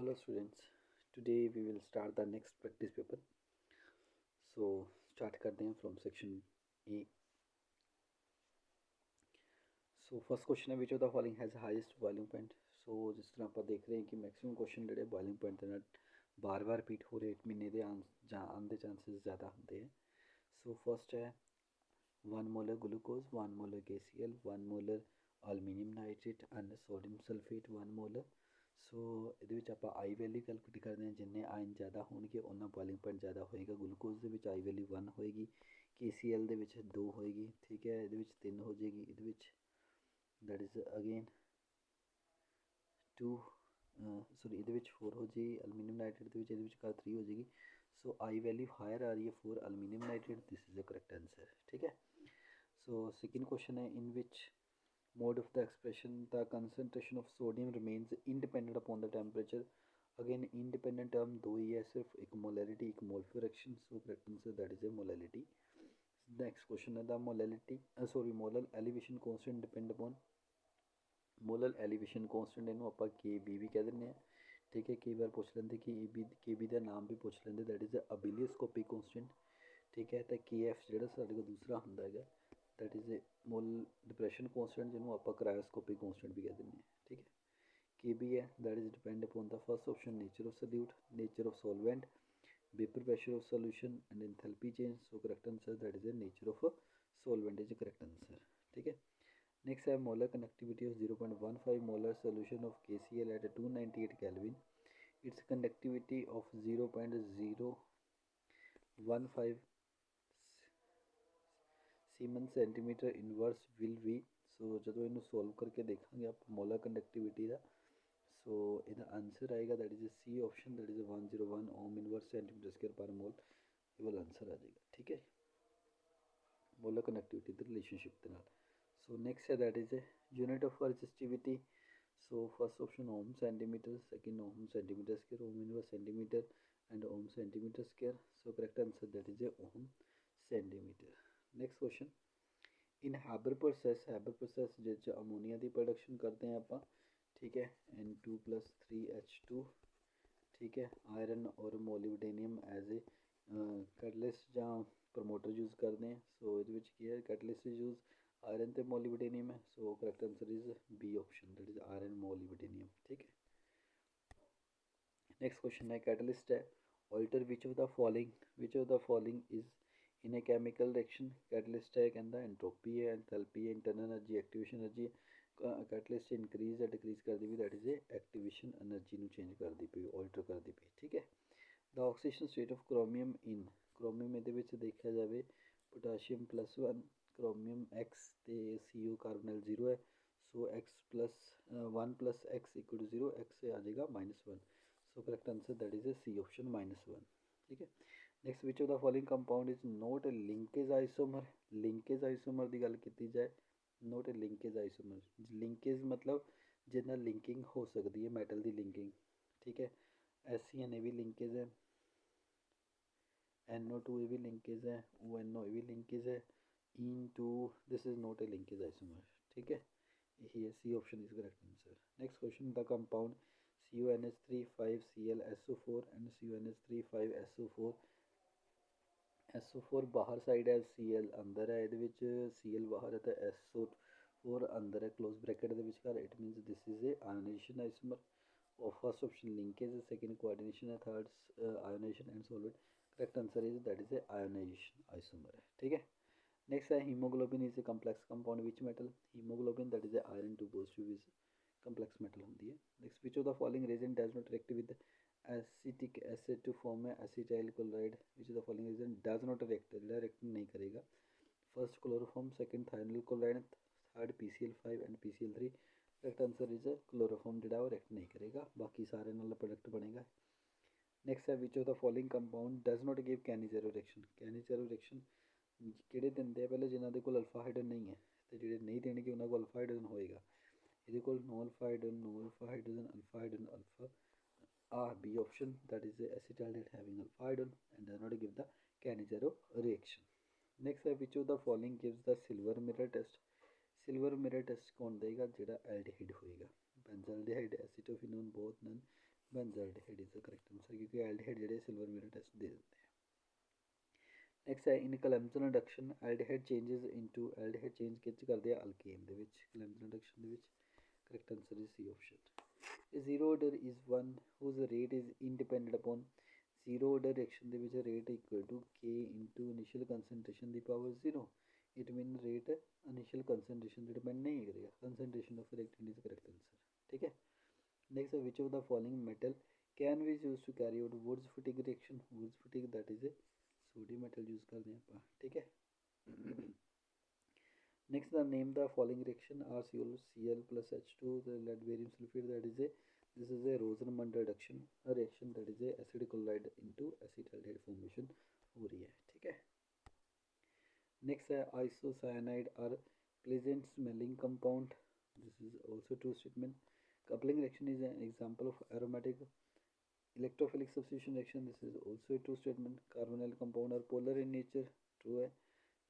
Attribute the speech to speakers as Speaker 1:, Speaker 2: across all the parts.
Speaker 1: Hello students, today we will start the next practice paper. So start करते हैं from section A. So first question है which of the following has highest boiling point. So जिस तरह ਆਪਾਂ ਦੇਖ ਰਹੇ ਹਾਂ ਕਿ ਮੈਕਸਿਮਮ ਕੁਐਸਚਨ ਜਿਹੜੇ boiling point ਦੇ ਨਾਲ ਬਾਰ-ਬਾਰ ਰਿਪੀਟ ਹੋ ਰਹੇ 1 ਮਹੀਨੇ ਦੇ ਆਉਣ ਦੇ ਚਾਂਸਸ ਜ਼ਿਆਦਾ ਹੁੰਦੇ ਹੈ. So first ਹੈ 1 molar glucose, 1 molar KCl, 1 molar aluminium nitrate and sodium sulfate 1 molar. ਸੋ ਇਹਦੇ ਵਿੱਚ ਆਪਾਂ ਆਈ ਵੈਲਿਊ ਕੈਲਕੂਲੇਟ ਕਰਦੇ ਹਾਂ, ਜਿੰਨੇ ਆਇਨ ਜ਼ਿਆਦਾ ਹੋਣਗੇ ਉਹਨਾਂ ਬੋਇਲਿੰਗ ਪੁਆਇੰਟ ਜ਼ਿਆਦਾ ਹੋਏਗਾ. ਗਲੂਕੋਜ਼ ਦੇ ਵਿੱਚ ਆਈ ਵੈਲਿਊ 1 ਹੋਏਗੀ, KCl ਦੇ ਵਿੱਚ 2 ਹੋਏਗੀ, ਠੀਕ ਹੈ, ਇਹਦੇ ਵਿੱਚ 3 ਹੋ ਜਾਏਗੀ, ਇਹਦੇ ਵਿੱਚ ਦੈਟ ਇਜ਼ ਅਗੇਨ 2 ਸੋਰੀ ਇਹਦੇ ਵਿੱਚ 4 ਹੋ ਜਾਏਗੀ, ਐਲੂਮੀਨੀਅਮ ਨਾਈਟ੍ਰੇਟ ਦੇ ਵਿੱਚ ਇਹਦੇ ਵਿੱਚ 3 ਹੋ ਜਾਏਗੀ. ਸੋ ਆਈ ਵੈਲਿਊ ਹਾਇਰ ਆ ਰਹੀ ਹੈ for aluminium nitrate. This is the correct answer. ਠੀਕ ਹੈ. ਸੋ ਸੈਕਿੰਡ ਕੁਐਸਚਨ ਹੈ ਇਨ ਵਿਚ mode of the expression the concentration of sodium remains independent upon the temperature. Again independent term दो ही है, सिर्फ एक molarity एक mole fraction. So correct answer that is a molality. Next question है the molality molar elevation constant depend upon molar elevation constant ਇਹਨੂੰ ਆਪਾਂ KB ਵੀ ਕਹਿ ਦਿੰਦੇ ਹਾਂ. ठीक है, कई बार पूछ लेंगे कि KB ਦਾ ਨਾਮ भी पूछ लेंगे, that is the abelioscopic constant. ठीक है, तो KF ਜਿਹੜਾ ਸਾਡੇ ਕੋਲ ਦੂਸਰਾ ਹੁੰਦਾ ਹੈਗਾ that is a mole depression constant जिन्होंने आप क्रायोस्कोपिक कॉन्स्टेंट भी कह देंगे. ठीक है. के बी है that is depend upon the first option nature of salute, nature of solvent, vapour pressure of solution and enthalpy change. So correct answer that is a nature of solvent is correct answer. ठीक है. Next है molar connectivity of 0.15 molar solution of KCl at 298 Kelvin. It's conductivity of 0.015 siemens centimetre inverse will be. So जो इन solve करके देखेंगे आप molar conductivity का. सो ਇਹਦਾ answer आएगा that is C option, that is 101 ohm inverse centimetre square per mole. ये वाला answer आ जाएगा. ठीक है, मोलर कनेक्टिविटी के रिलेशनशिप के नाल. सो नेक्स्ट है that is unit of resistivity. So first option ohm centimetre, second ohm centimetre square, ohm inverse centimetre and ohm centimetre square. So correct answer that is ohm centimetre. Next question in Haber process जिस ammonia की production करते हैं आप. ठीक है, N2+3H2. ठीक है, iron और मोलिब्डेनियम एज ए कैटलिस्ट या प्रमोटर यूज़ करते हैं. सो ये है कैटलिस्ट यूज़ आयरन तो मोलिब्डेनियम है. So correct answer is B option, that is iron molybdenum. ठीक है. नेक्स्ट क्वेश्चन है कैटलिस्ट है alter which of the following is in a chemical reaction. Catalyst है कहता एंट्रोपी है, एंथैल्पी है, internal energy, activation energy. Catalyst increase या decrease करती भी, that is a activation energy ਨੂੰ ਚੇਂਜ ਕਰਦੀ ਪਈ, ਆਲਟਰ ਕਰਦੀ ਪਈ. ਠੀਕ ਹੈ. The oxidation state of chromium in chromium ਇਹਦੇ ਵਿੱਚ ਦੇਖਿਆ ਜਾਵੇ पोटाशियम +1 क्रोमियम X ਤੇ CO ਕਾਰਬਨਲ 0 है. सो X प्लस 1 + X = 0, X से आ जाएगा -1. So correct answer that is a C option -1. ठीक है. Next which of the following compound is not a linkage isomer. Linkage isomer की गल की जाए, not a linkage isomer. Linkage मतलब जिन्ना लिंकिंग हो सकती है मैटल की लिंकिंग. ठीक है, SCN भी लिंकेज है, NO2 भी लिंकेज है, ONO भी लिंकेज है, इन2 this is not a linkage isomer. ठीक है, यही है C option is correct answer. Next question the compound CuNH3 5Cl SO4 and CuNH3 5SO4. SO4 बाहर साइड है, Cl अंदर है, ये Cl बाहर है तो SO4 अंदर है क्लोज ब्रैकेट के विचकार. It means this is a ionisation isomer. और फर्स्ट ऑप्शन लिंकेज है, सेकंड कोऑर्डिनेशन है, third ionisation and solvent. Correct answer is that is a ionisation isomer है. ठीक है. नेक्स्ट है haemoglobin is a complex compound which metal. Haemoglobin that is a iron 2 positive is complex metal होती है. Next which of the following reason does not react with acetic acid to form है acetyl chloride. Which of the following reason does not react, react नहीं करेगा. First chloroform, second thionyl chloride, third PCl5 and PCl3. Correct answer is chloroform जो react नहीं करेगा, बाकी सारे नाल product बनेगा. नेक्स्ट है which of the following compound does not give Cannizzaro reaction. Cannizzaro reaction किहड़े दिंदे पहले जिन्हों के अल्फा हाइड्रोजन नहीं है, तो जिहड़े नहीं देंगे उन्होंने अल्फा हाइड्रोजन होएगा. ये no alpha hydrogen, no alpha hydrogen, alpha hydrogen, alpha B option, that is the acetaldehyde having alpha hydrogen and does not give the Cannizzaro reaction. Next है which of the following gives the silver mirror test. silver mirror test कौन देगा, जेड़ा aldehyde होएगा. Benzaldehyde, acetophenone, both, none, benzaldehyde is the correct answer, क्योंकि aldehyde ਜਿਹੜੇ silver mirror test दे देते हैं। नेक्स्ट है in Clemmensen reduction aldehyde changes into aldehyde change किच करते हैं अल्केन ਦੇ ਵਿੱਚ कलैम्सन रिडक्शन ਦੇ ਵਿੱਚ correct answer is C option. A zero order is one whose rate is independent upon zero order reaction ਦੇ ਵਿੱਚ rate equal to k into initial concentration the power 0। it mean rate initial concentration ਤੇ depend नहीं करेगा, concentration of reactant is correct answer। ठीक है। next है which of the following metal can be used to carry out Wurtz fatigue reaction। Wurtz fatigue that is a sodium metal use करते हैं आप। ठीक है। Next the name the following reaction RCl plus H2 the lead barium sulfate that is a this is a Rosenmund reduction a reaction that is a acid chloride into acetaldehyde formation हो रही है। ठीक है। Next है isocyanide are pleasant smelling compound this is also true statement। coupling reaction is an example of aromatic electrophilic substitution reaction this is also a true statement। carbonyl compound are polar in nature true है।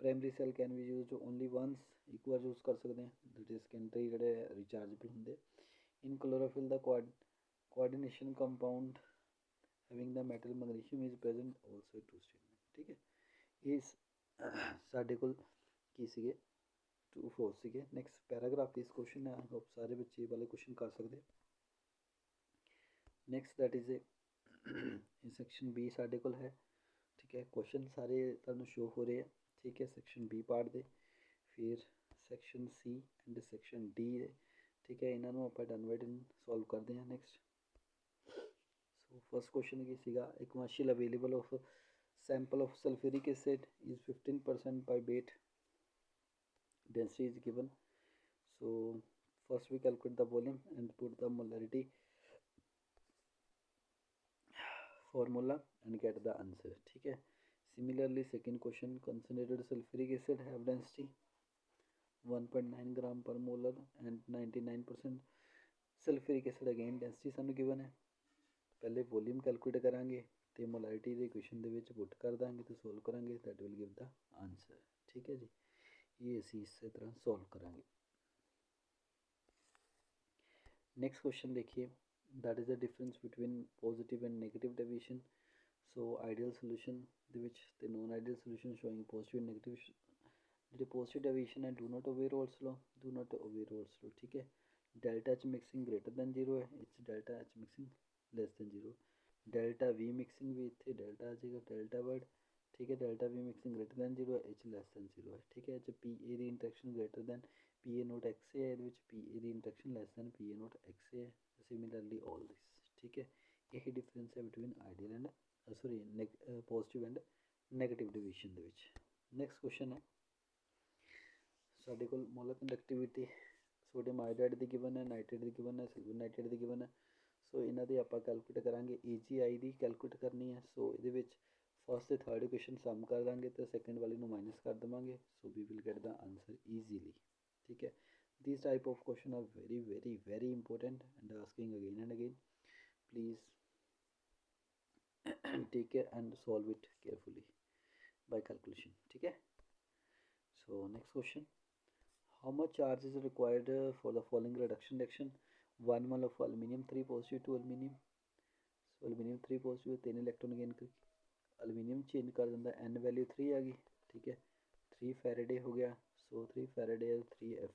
Speaker 1: Primary cell can be used only once ਇੱਕ ਵਾਰ use ਕਰ ਸਕਦੇ ਹਾਂ that is secondary ਜਿਹੜੇ rechargeable ਹੁੰਦੇ। In chlorophyll the coordination compound having the metal magnesium is present also two statement. ਠੀਕ ਹੈ। ਇਹ ਸਾਡੇ ਕੋਲ ਕੀ ਸੀਗੇ ਟੂ ਫੋਰ ਸੀਗੇ। ਨੈਕਸਟ ਪੈਰਾਗ੍ਰਾਫ ਇਸ ਕੁਐਸਚਨ ਹੈ, ਆਈ ਹੋਪ ਸਾਰੇ ਬੱਚੇ ਵਾਲੇ ਕੁਐਸਚਨ ਕਰ ਸਕਦੇ। ਨੈਕਸਟ ਦੈਟ ਇਜ਼ ਇਹ ਸੈਕਸ਼ਨ ਬੀ ਸਾਡੇ ਕੋਲ ਹੈ। ਠੀਕ ਹੈ। ਕੁਐਸਚਨ ਸਾਰੇ ਤੁਹਾਨੂੰ ਸ਼ੋ ਹੋ ਰਹੇ ਆ। ठीक है। सैक्शन बी पार्ट दे फिर section C and section D दे। ठीक है। इन्होंने आप डन बाय डन सॉल्व करते हैं। नैक्सट सो फर्स्ट क्वेश्चन की सीगा a commercial available of sample of sulphuric acid is 15% by weight density is given. So first we calculate the volume and put the molarity formula and get the answer। ठीक है। Similarly, second question concentrated sulfuric acid have density 1.9 gram per molar and 99% sulfuric acid again density सानू given है। पहले volume calculate करांगे तो molarity के question ਦੇ ਵਿੱਚ पुट कर देंगे तो सोल्व करांगे that will give the answer. ठीक है जी, ये असी इस तरह सोल्व करांगे। नेक्स्ट क्वेश्चन देखिए that is the difference between positive and negative deviation. So ideal solution ਦੇ ਵਿੱਚ ਤੇ non ideal solution showing positive negative ਜਿਹੜੇ पॉजिटिव डेविएशन है do not obey Raoult's law do not obey Raoult's law. ठीक है। Delta H mixing greater than 0 है it's delta H mixing less than 0। Delta we mixing भी इतने delta आ जाएगा delta word. ठीक है। Delta we mixing greater than 0 है etch less than 0 है। ठीक है। जो पी ए की interaction greater than P A naught X A है पी ए की interaction less than P A naught X A है। Similarly all this. ठीक है। यही डिफरेंस है between ideal and sorry positive and negative division ਦੇ ਵਿੱਚ। ਨੈਕਸਟ ਕੁਐਸਚਨ ਹੈ ਸਾਡੇ ਕੋਲ ਮੋਲਰ ਕੰਡਕਟਿਵਿਟੀ ਸੋਡੀਅਮ ਆਇਓਡਾਈਡ ਦੀ ਗਿਵਨ ਹੈ, ਨਾਈਟ੍ਰੇਟ ਦੀ ਗਿਵਨ ਹੈ, ਸਿਲਵਰ ਨਾਈਟ੍ਰੇਟ ਦੀ ਗਿਵਨ ਹੈ। ਸੋ ਇਹਨਾਂ ਦੀ ਆਪਾਂ ਕੈਲਕੂਲੇਟ ਕਰਾਂਗੇ AgI ਦੀ ਕੈਲਕੂਲੇਟ ਕਰਨੀ ਹੈ। ਸੋ ਇਹਦੇ ਵਿੱਚ फर्स्ट ਤੇ थर्ड इक्वेशन सम कर देंगे तो सैकेंड वाली माइनस कर देवेंगे। So we will get the answer easily. ठीक है। This type of question are very very very important and asking again and again. Please take care and solve it carefully by calculation। ठीक है। So next question, how much charge is required for the following reduction reaction। 1 mole of aluminium 3 positive to aluminium। so aluminium 3 positive 3 electron gain कर aluminium change कर देंगे n value 3 आ गई। ठीक है। 3 Faraday हो गया। सो 3 फैराडे 3f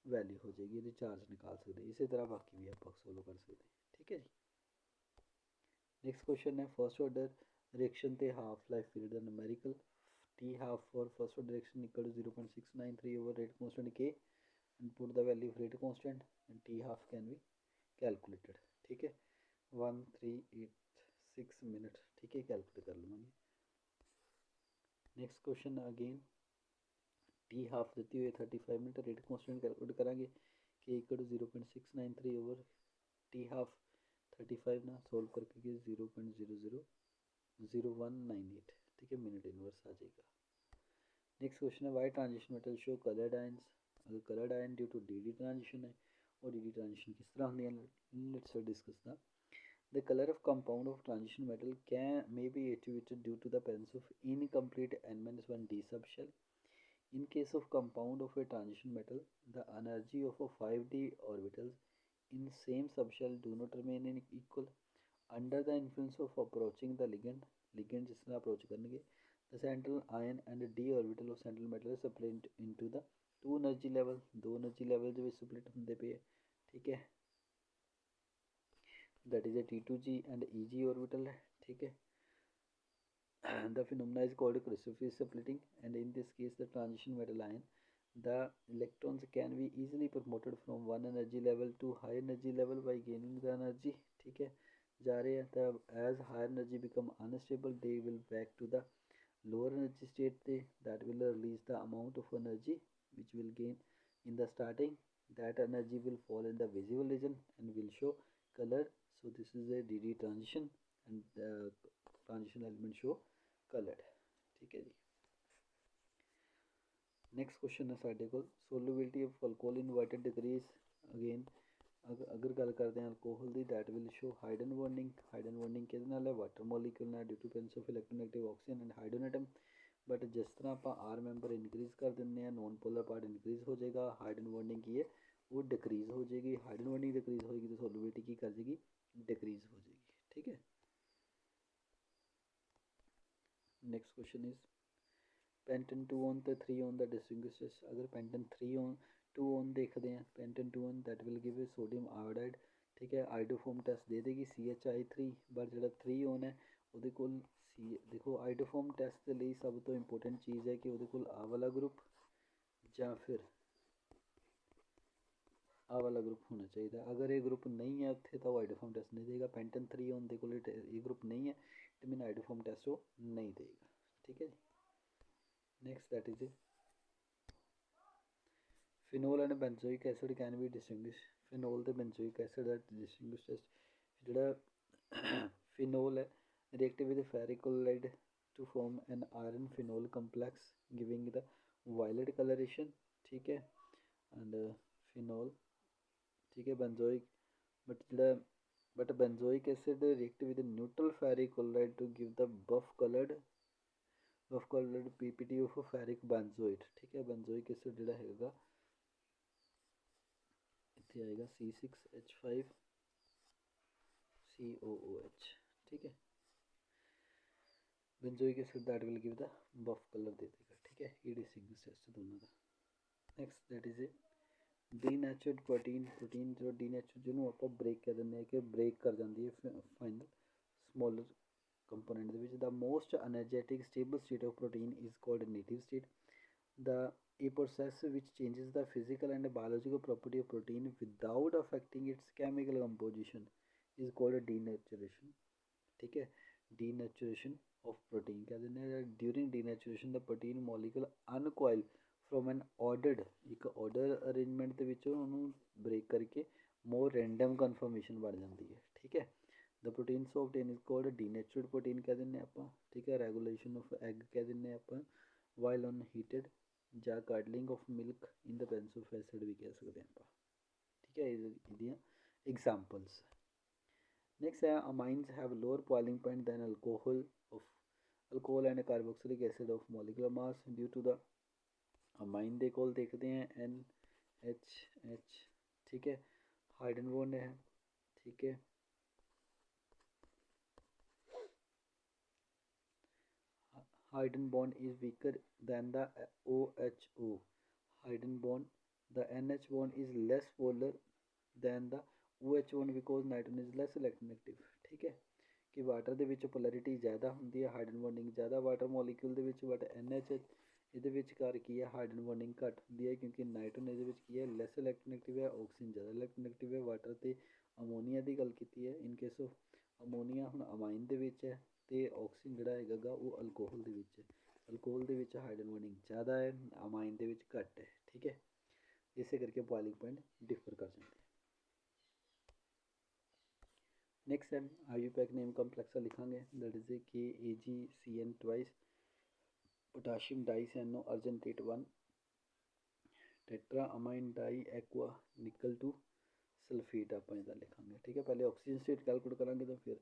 Speaker 1: वैल्यू हो जाएगी, ये चार्ज निकाल सकते। इसी तरह बाकी भी आप सोल्व कर सकते। ठीक है जी। नेक्स्ट क्वेश्चन है फर्स्ट ऑर्डर रिएक्शन ते half life period numerical T half for first order reaction equal to 0.693 over rate constant K and put the value of rate constant and T half can be calculated. ठीक है। 1386 minute. ठीक है। Calculate कर लूँगी। Next question again T half देती हुई 35 minute rate constant calculate करांगे के equal to 0.693 over T half 35 ना सोल्व करके 0.000198। ठीक है। मिनट इनवर्स आ जाएगा। नेक्स्ट क्वेश्चन है why transition metal show coloured ions. अगर coloured ion due to D transition है और डी ट्रांजिशन किस तरह होंगे let's discuss the The color of compound of transition metal may be attributed due to the presence of incomplete n-1d subshell. In case of compound of a transition metal, the energy of a 5d orbitals in same subshell do not remain equal. Under the influence of approaching the ligand, ligand जिस तरह approach करेंगे, the central ion and D orbital of central metal split into the two energy level, दो energy level जो split होंगे पे, ठीक है, that is A T2G and EG orbital है, ठीक है। The phenomena is called crucifix splitting, and in this case the transition metal ion, the electrons can be easily promoted from one energy level to high energy level by gaining the energy, ठीक है, जा रहे हैं तब as higher energy become unstable they will back to the lower energy state that will release the amount of energy which will gain in the starting, that energy will fall in the visible region and will show color. So this is a DD transition and the transition element show colored, ठीक है जी। Next question है साढ़े को solubility of alcohol in water decrease again, अगर गल करते हैं अल्कोहल की that will show hydrogen bonding, hydrogen bonding कि वाटर मॉलिक्यूल नाल due to presence of electronegative oxygen and hydrogen atom, but जिस तरह आप आर मैंबर इनक्रीज कर देंगे नॉन पोलर पार्ट इनक्रीज हो जाएगा, हाइडन बॉन्डिंग की है वो डिक्रीज हो जाएगी, हाइडन बॉन्डिंग डिक्रीज होगी तो सोलबिलिटी की कर जाएगी डिक्रीज हो जाएगी, ठीक है। नेक्स्ट क्वेश्चन इज पेंटन 2 ऑन तो 3 ऑन द डिस्टिंग्विशेस, अगर पेंटन 3 ऑन 2 ऑन देखते हैं पेंटन 2 on that will give a sodium iodide, ठीक है, आइडोफॉर्म टेस्ट दे देगी CHI3, बट जो 3 ऑन है ਉਹਦੇ ਕੋਲ सी देखो आइडोफॉर्म टेस्ट के लिए सब तो इंपोर्टेंट चीज़ है कि ਉਹਦੇ ਕੋਲ आ वाला ग्रुप ਜਾਂ फिर आ वाला ग्रुप होना चाहिए, अगर ये ग्रुप नहीं है उत्थे तो आइडोफॉर्म टेस्ट नहीं देगा, पेंटन 3 ऑन दे कोल ये ग्रुप नहीं है तो मैंने आइडोफॉर्म टेस्ट वो नहीं देगा, ठीक है जी। Next that is phenol and benzoic acid can be distinguish, phenol तो बेंजोइक एसिड दा डिस्टिंग्विश टेस्ट जोड़ा फिनोल है react with ferric chloride to form an iron phenol complex giving the violet colouration, ठीक है, एंड फिनोल, ठीक है, benzoic but benzoic acid react with neutral ferric chloride to give the buff coloured PPT of ferric benzoate, ठीक है, benzoic acid जोड़ा है इतने आएगा C6H5COOH, ठीक है, benzoic acid that will give the buff colour दे देगा, ठीक है, ये डिस्टिंग्विश टेस्ट दोनों का। नेक्स्ट that is a denatured protein, protein जो डीनेचर जिन्होंने आप ब्रेक कह दें कि ब्रेक कर जाती है final smaller component the most energetic stable state of protein is called native state, the a process which changes the physical and biological property of protein without affecting its chemical composition is called a denaturation, ठीक है, denaturation of protein कह देने during denaturation the protein molecule uncoil from an ordered एक order arrangement ਦੇ ਵਿੱਚੋਂ ਉਹਨੂੰ break करके more random conformation बन जाती है, ठीक है। the proteins of obtained is called denatured protein कह देने ਆਪਾਂ, ठीक है, regulation of egg कह देने ਆਪਾਂ while unheated ਜਾਂ curdling of milk in the presence of acid भी कह सकते हैं ਆਪਾਂ, ठीक है, ਇਹਦੀਆਂ examples। next है amines have lower boiling point than alcohol and carboxylic acid of molecular mass due to the amine ਦੇ ਕੋਲ देखते हैं NHH, ठीक है, हाइड्रोजन बॉन्ड है, ठीक है, hydrogen bond is weaker than the OHO hydrogen bond, the NH bond is less polar than the OH bond because nitrogen is less electronegative, ठीक है, कि वाटर ਦੇ ਵਿੱਚ ਪੋਲੈਰਿਟੀ ਜ਼ਿਆਦਾ ਹੁੰਦੀ ਹੈ, ਹਾਈਡਰੋਜਨ ਬੌਂਡਿੰਗ ਜ਼ਿਆਦਾ ਵਾਟਰ ਮੋਲੀਕਿਊਲ ਦੇ ਵਿੱਚ, ਬਟ NH ਇਹਦੇ ਵਿੱਚ ਕਰ ਕੀ ਹੈ ਹਾਈਡਰੋਜਨ ਬੌਂਡਿੰਗ ਘੱਟ ਹੁੰਦੀ ਹੈ ਕਿਉਂਕਿ ਨਾਈਟ੍ਰੋਜਨ ਇਹਦੇ ਵਿੱਚ ਕੀ ਹੈ ਲੈਸ ਇਲੈਕਟ੍ਰੋਨੈਗੇਟਿਵ ਹੈ, ਆਕਸੀਜਨ ਜ਼ਿਆਦਾ ਇਲੈਕਟ੍ਰੋਨੈਗੇਟਿਵ ਹੈ। ਵਾਟਰ ਤੇ ਅਮੋਨੀਆ ਦੀ ਗੱਲ ਕੀਤੀ ਹੈ, ਇਨ ਕੇਸ ਆਫ ਅਮੋਨੀਆ ਹੁਣ ਅਮਾਈਨ ਦੇ ਵਿੱਚ ਹੈ ਤੇ ਆਕਸੀਜਨ ਜਿਹੜਾ ਹੈਗਾ ਉਹ ਅਲਕੋਹਲ ਦੇ ਵਿੱਚ ਹੈ, ਅਲਕੋਹਲ ਦੇ ਵਿੱਚ ਹਾਈਡਰੋਜਨ ਬੌਂਡਿੰਗ ਜ਼ਿਆਦਾ ਹੈ, ਅਮਾਈਨ ਦੇ ਵਿੱਚ ਘੱਟ ਹੈ, ਠੀਕ ਹੈ, ਇਸੇ ਕਰਕੇ ਬੋਇਲਿੰਗ ਪੁਆਇੰਟ ਡਿਫਰ ਕਰ ਜਾਂਦੇ। नेक्स्ट है आईयूपैक नेम कंप्लेक्स लिखांगे that is KAgCN twice potassium dicyano argentate 1 tetra amine di aqua nickel 2 sulphate आप लिखांगे, ठीक है, पहले ऑक्सीजन स्टेट कैलकुलेट करांगे तो फिर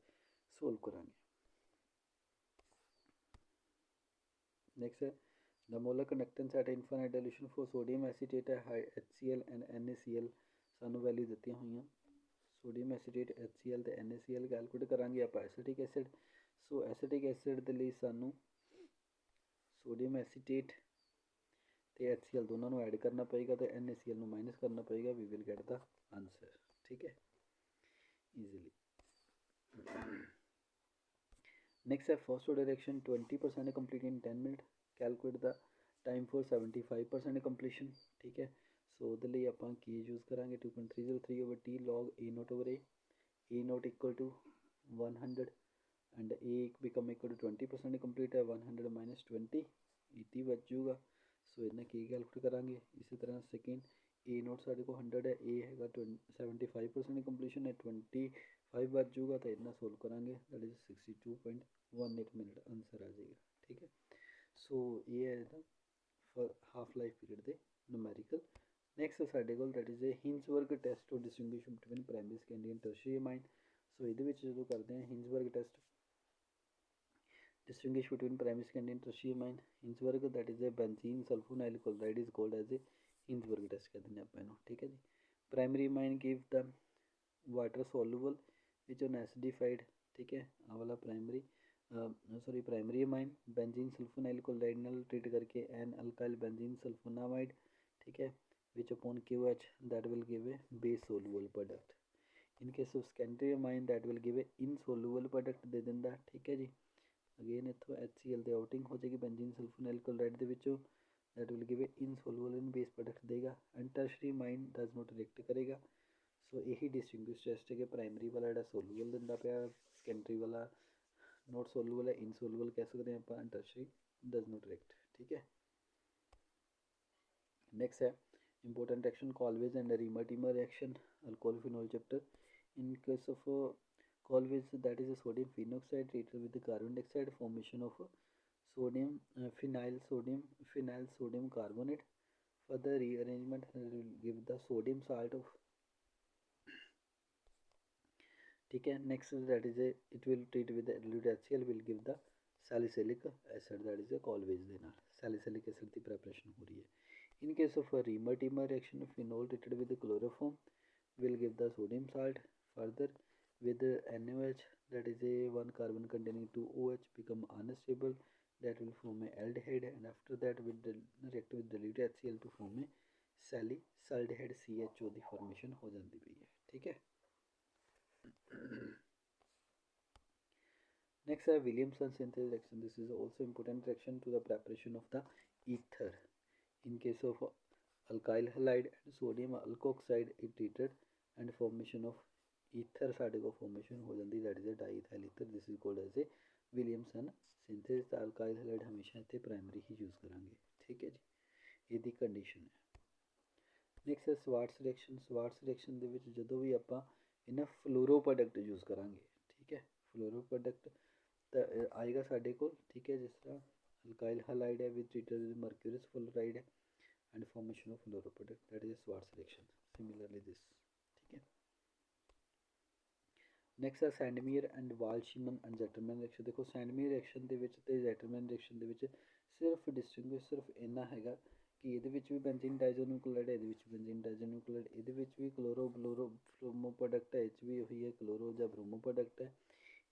Speaker 1: सोल्व करांगे। नेक्स्ट है the molar conductance eight infinite dilution for sodium acetate है HCl एंड NaCl सानू वैल्यू दी हुई, सोडियम एसीटेट HCl ਤੇ NaCl ਕੈਲਕੂਲੇਟ ਕਰਾਂਗੇ ਆਪਾਂ ਐਸੀਟਿਕ ਐਸਿਡ। ਸੋ ਐਸੀਟਿਕ ਐਸਿਡ ਦੇ ਲਈ ਸਾਨੂੰ ਸੋਡੀਅਮ ਐਸੀਟੇਟ ਤੇ HCl ਦੋਨਾਂ ਨੂੰ ਐਡ ਕਰਨਾ ਪਏਗਾ ਤੇ NaCl ਨੂੰ ਮਾਈਨਸ ਕਰਨਾ ਪਏਗਾ। We will get the answer. ਠੀਕ ਹੈ, ਈਜ਼ੀਲੀ। नेक्स्ट है first order reaction 20% complete in 10 minute. Calculate the time for 75% completion. ठीक है, सो ਉਹਦੇ ਲਈ ਆਪਾਂ ਕੀ ਯੂਜ਼ ਕਰਾਂਗੇ 2.303/T log A naught equal to 100 and A become equal to 20% complete है 100 minus 20 80 बच जूगा। सो ਇਹਨੇ ਕੀ ਕੈਲਕੂਲੇਟ ਕਰਾਂਗੇ। ਇਸੇ ਤਰ੍ਹਾਂ ਸੈਕਿੰਡ A naught ਸਾਡੇ ਕੋਲ 100 है, A हैगा 75% कंप्लीशन है 25 बच जूगा तो इतना सोल्व करांगे दैट इज 62.18 मिनट आंसर आ जाएगा। ठीक है, सो ये है ना हाफ लाइफ पीरियड के न्यूमेरिकल। नैक्सट साढ़े को that is a Hinsberg test to distinguish between primary secondary and tertiary amine. सो ये जो करते हैं Hinsberg test distinguish between primary secondary and tertiary amine। Hinsberg that is a benzene sulfonyl chloride is called as a Hinsberg test कहते हैं अपन। ठीक है जी, primary amine give the water soluble which on acidified। ठीक है, आ वाला primary primary amine benzene sulphonyl chloride नाल ट्रीट करके एन अल्काइल बेंजीन सल्फोनामाइड। ठीक है, which upon QH that will give a base soluble product। in case of secondary amine that will give a insoluble product दे दिंदा। ठीक है जी, again इतों HCl ਦੀ outing ਹੋ ਜਾਏਗੀ ਬੈਂਜ਼ੀਨ ਸਲਫੋਨਾइल chloride ਦੇ ਵਿੱਚੋਂ that will give a insoluble in base product देगा। And tertiary amine does not react करेगा। सो यही डिस्टिंग्विश टेस्ट है कि प्राइमरी वाला जो सोलूबल दिंदा पिया, सेकेंडरी वाला नॉट सोलूबल है, इनसोलूबल कह सकते हैं आप, टर्शरी डज नॉट रिएक्ट। ठीक है, नेक्स्ट है important reaction Kolbe's and Reimer Tiemann reaction alcohol phenol chapter. In case of Colway's that is a sodium phenoxide treated with the carbon dioxide formation of sodium phenyl sodium carbonate। Further rearrangement will give the sodium salt of। ठीक है, next that is a it will treat with the dilute HCl will give the salicylic acid that is a Colway's ਦੇ ਨਾਲ salicylic acid ਦੀ preparation हो रही है। In case of a remer-temer reaction phenol treated with the chloroform will give the sodium salt। Further with NaOH that is a one carbon containing 2 OH become unstable that will form a aldehyde and after that with react with dilute HCl to form a salicylaldehyde CHO the formation हो जाती पई है। ठीक है, next है Williamson synthesis reaction। this is also important reaction to the preparation of the ether। in case of alkyl halide and sodium alkoxide it treated and formation of ether साढ़े को formation हो जाती that is a diethyl ether. This is called as a Williamson synthesis. Alkyl halide हमेशा इतने primary ही use करांगे। ठीक है जी, ये कंडीशन है। नैक्सट है स्वार्ट्स रिएक्शन। स्वार्ट्स रिएक्शन के जो भी आप इन्हें फ्लोरो प्रोडक्ट यूज़ करांगे। ठीक है, फ्लोरो प्रोडक्ट तो आएगा साढ़े को। ठीक है, जिस तरह अल्काइल हैलाइड है with treated with mercurous fluoride है and formation of fluoro product that is Swarts reaction. Similarly this. ठीक है, नैक्सट है Sandmeyer and Balz Schiemann and Gattermann reaction. देखो सैंडमीयर रिएक्शन के ज़ेटरमैन रिएक्शन के सिर्फ डिस्टिंग्विश सिर्फ इन्ना है कि ये भी बेंजीन डाइज़ोन्यूक्लाइड है, ये बेंजीन डाइज़ोन्यूक्लाइड, ये भी क्लोरो ब्रोमो प्रोडक्ट है, ये भी वही है क्लोरो या ब्रोमो प्रोडक्ट है।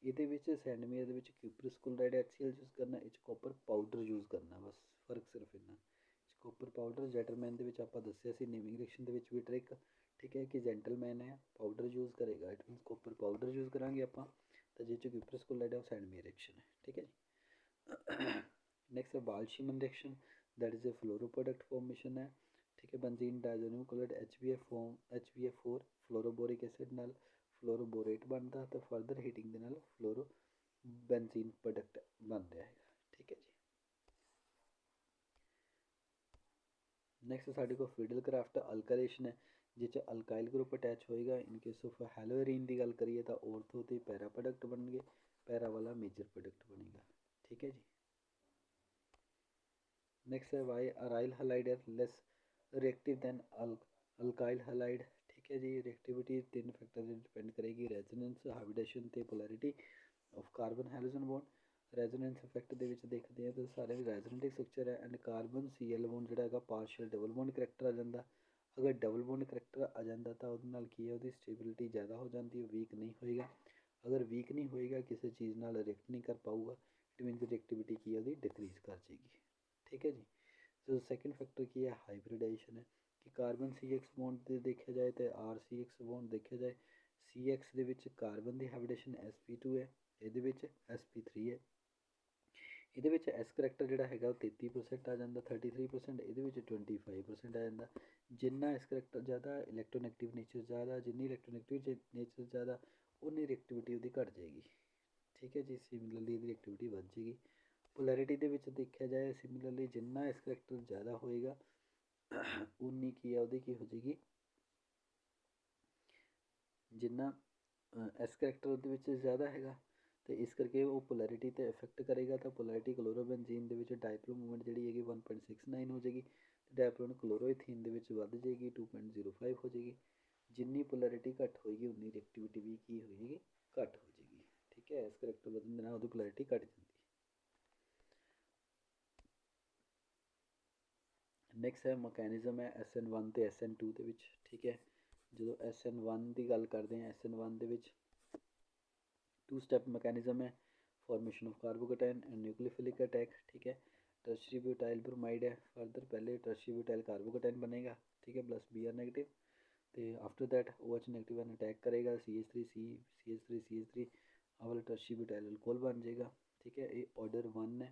Speaker 1: ये सैंडमीयर क्यूपरस क्लोराइड HCl यूज़ करना, ये कॉपर पाउडर यूज़ करना, बस फर्क सिर्फ इन्ना कॉपर पाउडर। ज़ेटरमैन के आप दसिया सी नेमिंग रिएक्शन के भी ट्रिक। ठीक है, कि जेंटलमैन है पाउडर यूज़ करेगा, इट मीनस कॉपर पाउडर यूज़ करांगे आप तो जिस क्यूपरस क्लोराइड है सैंडमीयर रिएक्शन है। ठीक है जी, नैक्सट है Balz Schiemann reaction that is a fluoro product formation है। ठीक है, benzene diazonium chloride HBF4 fluoroboric acid नाल फ्लोरोबोरेट बनता तो फर्दर हीटिंग के नाल फ्लोरो बेंजीन प्रोडक्ट बन रहा है। ठीक है जी, नैक्सट साढ़े को फिडल क्राफ्ट अल्कालेशन है जिस अल्काइल ग्रुप अटैच होएगा। इन केस ऑफ हैलोरीन की गल करिए तो ऑर्थो तो पैरा प्रोडक्ट बन गए, पैरा वाला मेजर प्रोडक्ट बनेगा। ठीक है जी, नेक्स्ट है वाई अराइल हैलाइड है less reactive than alkyl halide. ठीक है जी, रिएक्टिविटी 3 फैक्टर डिपेंड करेगी रेजोनेंस हाइब्रिडेशन ते polarity of carbon halogen bond. Resonance effect के देखते हैं तो सारे रेजोनेटिक स्ट्रक्चर है एंड कार्बन CL बॉन्ड जो पार्शियल डबल बॉन्ड करैक्टर आ जाता। अगर डबल बॉन्ड करैक्टर आ जाता तो ਉਹਦੇ ਨਾਲ ਕੀ ਹੈ ਉਹਦੀ ਸਟੇਬਿਲਿਟੀ ਜ਼ਿਆਦਾ ਹੋ ਜਾਂਦੀ ਹੈ, ਵੀਕ ਨਹੀਂ ਹੋਏਗਾ। अगर वीक नहीं होएगा किसी चीज़ नाल रिएक्ट नहीं कर पाऊगा, इट मीन रिएक्टिविटी की है डिक्रीज कर जाएगी। ठीक है जी। तो सैकेंड फैक्टर की है हाइब्रिडाइजेशन है कि कार्बन C(X) बॉन्ड देखा जाए तो R(C(X) बॉन्ड देखा जाए C(X) ਦੇ ਵਿੱਚ ਕਾਰਬਨ ਦੀ ਹਾਈਬ੍ਰਿਡੇਸ਼ਨ sp2 ਹੈ, ਇਹਦੇ ਵਿੱਚ sp3 ਹੈ। ਇਹਦੇ ਵਿੱਚ S ਕਰੈਕਟਰ ਜਿਹੜਾ ਹੈਗਾ ਉਹ 33% ਆ ਜਾਂਦਾ, 33%, ਇਹਦੇ ਵਿੱਚ 25% ਆ ਜਾਂਦਾ। ਜਿੰਨਾ S ਕਰੈਕਟਰ ਜ਼ਿਆਦਾ ਇਲੈਕਟ੍ਰੋਨੈਗੇਟਿਵ ਨੇਚਰ ਜ਼ਿਆਦਾ, ਜਿੰਨੀ ਇਲੈਕਟ੍ਰੋਨੈਗੇਟਿਵ ਨੇਚਰ ਜ਼ਿਆਦਾ ਉਨੀ ਰਿਐਕਟਿਵਿਟੀ ਉਹਦੀ ਘੱਟ ਜਾਏਗੀ। ਠੀਕ ਹੈ ਜੀ। ਸਿਮਿਲਰਲੀ ਇਹਦੀ ਰਿਐਕਟਿਵਿਟੀ ਵੱਧ ਜਾਏਗੀ। ਪੋਲੈਰਿਟੀ ਦੇ ਵਿੱਚ ਦੇਖਿਆ ਜਾਏ ਸਿਮਿਲਰਲੀ ਜਿੰਨਾ ਇਸ ਕਰੈਕਟਰ ਜ਼ਿਆਦਾ ਹੋਏਗਾ ਉਨੀ ਕੀ ਹੈ ਉਹਦੀ ਕੀ ਹੋ ਜਾਏਗੀ, ਜਿੰਨਾ ਐਸ ਕਰੈਕਟਰ ਉਹਦੇ ਵਿੱਚ ਜ਼ਿਆਦਾ ਹੈਗਾ ਤੇ ਇਸ ਕਰਕੇ ਉਹ ਪੋਲੈਰਿਟੀ 'ਤੇ ਇਫੈਕਟ ਕਰੇਗਾ। ਤਾਂ ਪੋਲੈਰਿਟੀ ਕਲੋਰੋਬੈਂਜ਼ੀਨ ਦੇ ਵਿੱਚ ਡਾਇਪਲੋ ਮੂਵਮੈਂਟ ਜਿਹੜੀ ਹੈਗੀ 1.69 ਹੋ ਜਾਏਗੀ ਤੇ ਡਾਇਪਲੋਨ ਕਲੋਰੋਈਥੀਨ ਦੇ ਵਿੱਚ ਵੱਧ ਜਾਏਗੀ 2.05 ਹੋ ਜਾਏਗੀ। ਜਿੰਨੀ ਪੋਲੈਰਿਟੀ ਘੱਟ ਹੋਏਗੀ ਉਨੀ ਰਿਐਕਟਿਵਿਟੀ ਵੀ ਕੀ ਹੋਏਗੀ, ਘੱਟ ਹੋ ਜਾਏਗੀ। ਠੀਕ ਹੈ। ਇਸ ਕਰੈਕਟਰ ਵਧਣ ਦੇ ਨਾਲ ਉਹਦੀ ਪੋਲੈਰਿਟੀ ਘੱਟ ਜਾਂਦੀ ਹੈ। ਨੈਕਸਟ ਹੈ ਮਕੈਨਿਜ਼ਮ ਹੈ SN1 ਤੇ SN2 ਦੇ ਵਿੱਚ। ਠੀਕ ਹੈ। ਜਦੋਂ SN1 ਦੀ ਗੱਲ ਕਰਦੇ ਹਾਂ SN1 ਦੇ ਵਿੱਚ 2 स्टेप मैकेनिज्म है, formation of carbocation and nucleophilic attack. ठीक है। टर्शरी ब्यूटाइल ब्रोमाइड है, फर्दर पहले टर्शरी ब्यूटाइल कार्बोकेटाइन बनेगा। ठीक है, प्लस Br नेगेटिव। तो after that OH negative attack करेगा CH3 वाला टर्शरी ब्यूटाइल अल्कोहल बन जाएगा। ठीक है। ये ऑर्डर 1 है,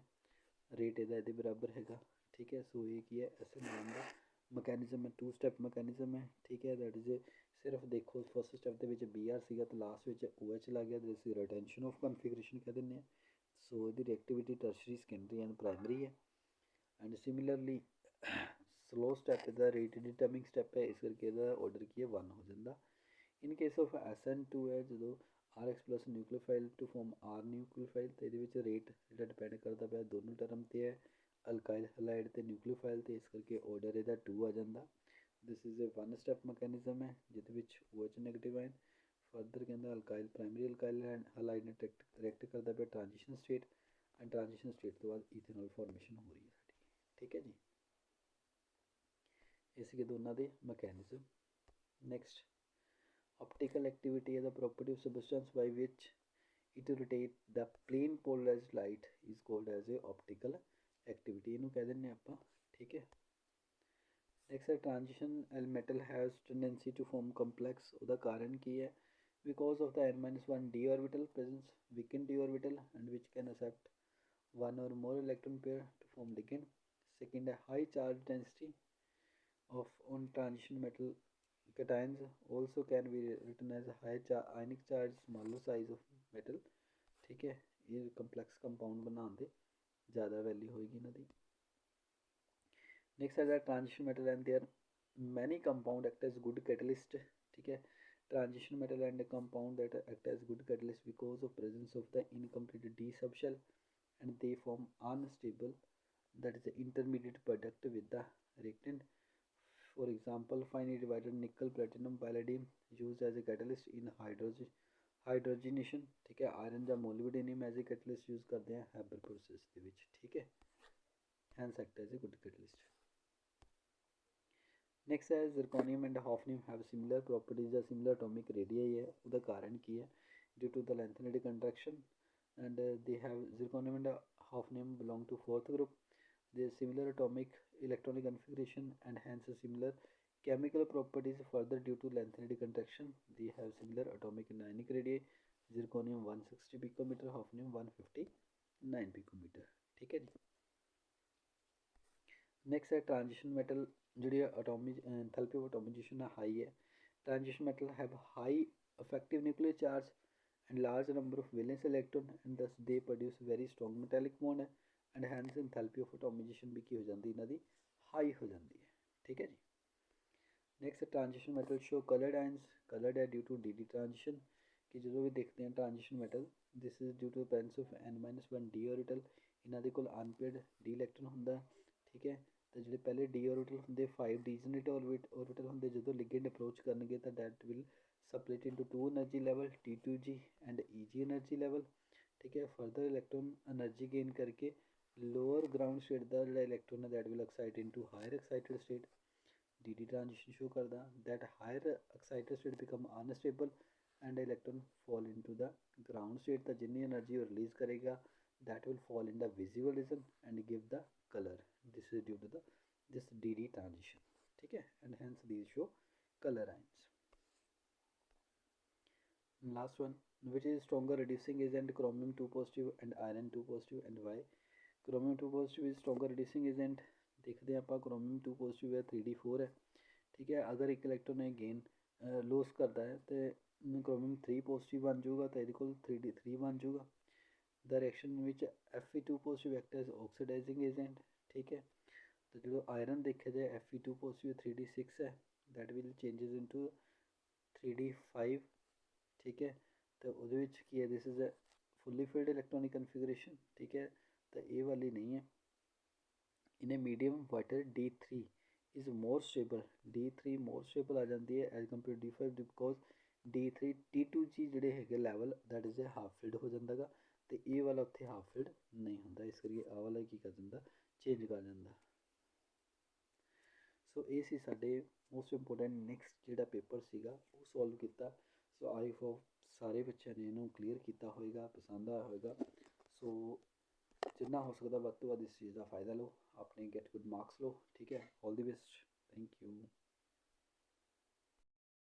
Speaker 1: रेट ये बराबर है। ठीक है। सो ये की है SN1 का ਮਕੈਨਿਜ਼ਮ ਹੈ, 2 स्टेप ਮਕੈਨਿਜ਼ਮ ਹੈ। ਠੀਕ ਹੈ। ਦੈਟ ਇਜ਼ ਸਿਰਫ ਦੇਖੋ ਫਸਟ ਸਟੈਪ ਦੇ ਵਿੱਚ Br ਸੀਗਾ ਤੇ ਲਾਸਟ ਵਿੱਚ OH ਲੱਗ ਗਿਆ, ਜਿਸ ਰਿਟੈਂਸ਼ਨ ਆਫ ਕਨਫਿਗਰੇਸ਼ਨ ਕਹਿ ਦਿੰਦੇ ਹਾਂ। ਸੋ ਇਹਦੀ reactivity tertiary, secondary and primary ਹੈ। ਐਂਡ ਸਿਮਿਲਰਲੀ ਸਲੋ ਸਟੈਪ ਦਾ ਰੇਟ ਡਿਟਰਮਿੰਗ ਸਟੈਪ ਹੈ, ਇਸ ਕਰਕੇ ਇਹਦਾ ਆਰਡਰ ਕੀ ਹੈ 1 ਹੋ ਜਾਂਦਾ। ਇਨ ਕੇਸ ਆਫ SN2 ਹੈ, ਜਦੋਂ RX plus nucleophile to form R nucleophile, ਤੇ ਇਹਦੇ ਵਿੱਚ ਰੇਟ ਜਿਹੜਾ ਡਿਪੈਂਡ ਕਰਦਾ ਪਿਆ ਦੋਨੋਂ ਟਰਮ ਤੇ ਹੈ, ਅਲਕਾਈਲ ਹੈਲਾਈਡ ਤੇ ਨਿਊਕਲੀਓਫਾਈਲ ਤੇ, ਇਸ ਕਰਕੇ ਆਰਡਰ ਇਹਦਾ 2 ਆ ਜਾਂਦਾ। This is a 1 step mechanism ਹੈ ਜਿਹਦੇ ਵਿੱਚ OH ਨੈਗੇਟਿਵ ਆਇਨ ਫਰਦਰ ਕਹਿੰਦਾ ਅਲਕਾਈਲ ਪ੍ਰਾਇਮਰੀ ਅਲਕਾਈਲ ਹੈਲਾਈਡ ਨੇ ਰਿਐਕਟ ਕਰਦਾ ਪਿਆ transition state, and transition state ਤੋਂ ਬਾਅਦ ਈਥੇਨੋਲ ਫਾਰਮੇਸ਼ਨ ਹੋ ਰਹੀ ਹੈ ਸਾਡੀ। ਠੀਕ ਹੈ ਜੀ। ਇਹ ਸੀਗੇ ਦੋਨਾਂ ਦੇ mechanism. Next optical activity is the property of substance by which it rotate the plane polarized light is called as a optical activity, ਇਹਨੂੰ ਕਹਿ ਦਿੰਦੇ ਆਪਾਂ। ਠੀਕ ਹੈ। next है transition metal has tendency to form complex, ਉਹਦਾ ਕਾਰਨ ਕੀ ਹੈ, because of the n-1 d orbital presence, weakened d orbital, and which can accept one or more electron pair to form ligand. second है high charge density of on transition metal cations also can be written as high ionic charge smaller size of metal। ठीक है। ये complex compound बनाने ਦੇ ज़्यादा value होएगी इन्हों दी। next है transition metal and their many compound act as good catalyst। ठीक है। transition metal and compound that act as good catalyst because of presence of the incomplete d subshell, and they form unstable, that is the intermediate product with the reactant। For example, finely divided nickel, platinum, palladium used as a catalyst in hydrogenation। ठीक है। Iron या molybdenum as a catalyst use करते हैं Haber process के विच। ठीक है। Hence act as a good catalyst. Next है zirconium and hafnium have similar properties या similar atomic radii है। उसका कारण की है, due to the lengthened contraction, and they have zirconium and hafnium belong to 4th group। They have similar atomic electronic configuration and hence similar chemical properties। Further, due to lengthened contraction, they have similar atomic and ionic radii। zirconium 160 picometer, hafnium 159 picometer। ठीक है जी। Next है transition metal जी atomic enthalpy of atomisation high है। Transition metal have high effective nuclear charge and large number of valence electron, and thus they produce very strong metallic bond, and hence enthalpy of atomization भी की हो जाती है इन्हों high हो जाती है। ठीक है जी। Next transition metal show coloured ions, coloured है ड्यू टू डी ट्रांजिशन, कि जो भी देखते हैं transition metal this is due to presence of n-1 d orbital, इन्हों के कोल अनपेयर्ड d इलेक्ट्रॉन होंगे। ठीक है। तो जो पहले d ऑर्बिटल होंगे 5 डीजनरेट ऑर्बिटल होंगे, जो लिगेंड अप्रोच करेंगे तो that will split into 2 energy level T2G and EG energy level। ठीक है। फर्दर इलेक्ट्रॉन एनर्जी गेन करके लोअर ग्राउंड स्टेट का जो इलेक्ट्रॉन है that will excite into higher excited state. DD transition show करदा that higher excited state become unstable and electron fall into the ground state. The जितनी energy वो release करेगा that will fall in the visible region and give the color. This is due to the this DD transition. ठीक है, and hence these show color ions. Last one, which is stronger reducing agent, chromium 2 positive and iron 2 positive, and why? Chromium 2 positive is stronger reducing agent. देखते हैं ਆਪਾਂ chromium 2 positive है 3d4 है, ठीक है। अगर एक इलेक्ट्रॉन ने गेन लॉस करता है तो chromium 3 positive बन जाऊगा तो ਇਹਦੇ ਕੋਲ 3d3 बन जाऊगा। the reaction which Fe2 positive act as oxidizing agent, ठीक है। तो जो आयरन देखा जाए Fe2 positive 3d6 है, that will changes into 3d5, ठीक है। तो ਉਹਦੇ ਵਿੱਚ ਕੀ ਹੈ, this is a fully filled electronic configuration, ठीक है। तो ये वाली नहीं है। in a medium water D3 is more stable, D3 more stable आ जाती है as compared to D5 because D3 T2 ਚ ਜਿਹੜੇ ਹੈਗੇ level that is a half filled ਹੋ ਜਾਂਦਾ ਗਾ ਤੇ ਇਹ ਵਾਲਾ ਉੱਥੇ half filled ਨਹੀਂ ਹੁੰਦਾ, ਇਸ ਕਰਕੇ ਆਹ ਵਾਲਾ ਕੀ ਕਰ ਦਿੰਦਾ, ਚੇਂਜ ਕਰ ਦਿੰਦਾ। ਸੋ ਇਹ ਸੀ ਸਾਡੇ ਮੋਸਟ ਇੰਪੋਰਟੈਂਟ ਨੈਕਸਟ ਜਿਹੜਾ ਪੇਪਰ ਸੀਗਾ ਉਹ ਸੋਲਵ ਕੀਤਾ। ਸੋ ਆਈ ਹੋਪ ਸਾਰੇ ਬੱਚਿਆਂ ਨੇ ਇਹਨੂੰ ਕਲੀਅਰ ਕੀਤਾ ਹੋਏਗਾ, ਪਸੰਦ ਆਇਆ ਹੋਏਗਾ। ਸੋ जितना हो सकता है ਵੱਧ ਤੋਂ ਵੱਧ इस चीज़ का फ़ायदा लो, अपने गेट गुड मार्क्स लो, ठीक है। All the best, thank you.